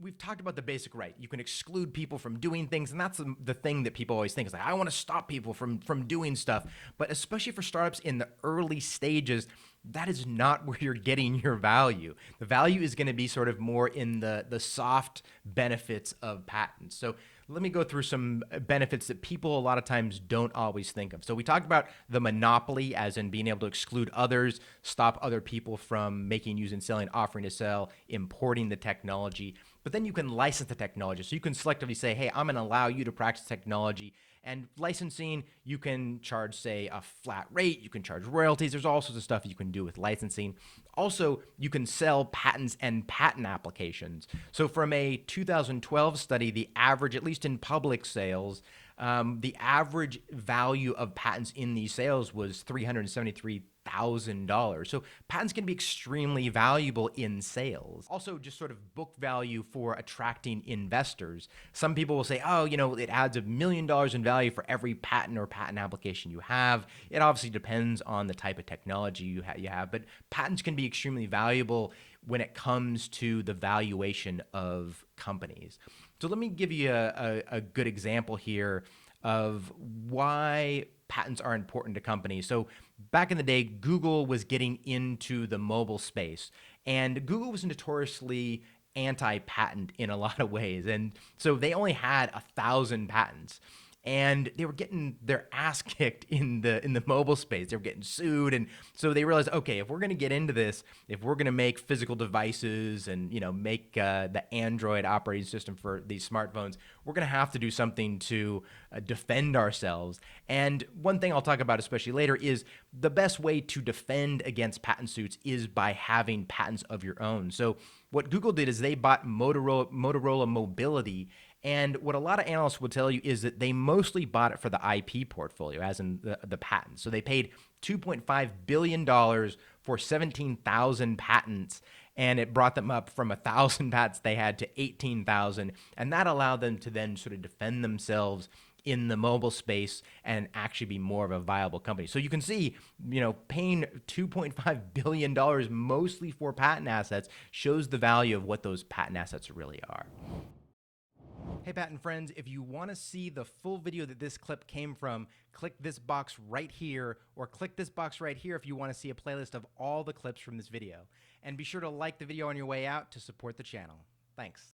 we've talked about the basic right. You can exclude people from doing things, and that's the thing that people always think is like, I want to stop people from doing stuff. But especially for startups in the early stages, that is not where you're getting your value. The value is going to be sort of more in the soft benefits of patents. So let me go through some benefits that people a lot of times don't always think of. So we talked about the monopoly, as in being able to exclude others, stop other people from making, using, selling, offering to sell, importing the technology. But then you can license the technology. So you can selectively say, hey, I'm going to allow you to practice technology. And licensing, you can charge, say, a flat rate. You can charge royalties. There's all sorts of stuff you can do with licensing. Also, you can sell patents and patent applications. So from a 2012 study, the average, at least in public sales, the average value of patents in these sales was $373,000. So patents can be extremely valuable in sales. Also, just sort of book value for attracting investors. Some people will say, oh, it adds $1 million in value for every patent or patent application you have. It obviously depends on the type of technology you have, but patents can be extremely valuable when it comes to the valuation of companies. So let me give you a good example here of why patents are important to companies. So back in the day, Google was getting into the mobile space, and Google was notoriously anti-patent in a lot of ways. And so they only had 1,000 patents. And they were getting their ass kicked in the mobile space. They were getting sued, and so they realized, okay, if we're going to get into this, if we're going to make physical devices and make the Android operating system for these smartphones, we're going to have to do something to defend ourselves. And one thing I'll talk about especially later is the best way to defend against patent suits is by having patents of your own. So what Google did is they bought Motorola Mobility. And what a lot of analysts will tell you is that they mostly bought it for the IP portfolio, as in the patents. So they paid $2.5 billion for 17,000 patents, and it brought them up from 1,000 patents they had to 18,000. And that allowed them to then sort of defend themselves in the mobile space and actually be more of a viable company. So you can see, paying $2.5 billion mostly for patent assets shows the value of what those patent assets really are. Hey, patent friends, if you want to see the full video that this clip came from, click this box right here, or click this box right here if you want to see a playlist of all the clips from this video. And be sure to like the video on your way out to support the channel. Thanks.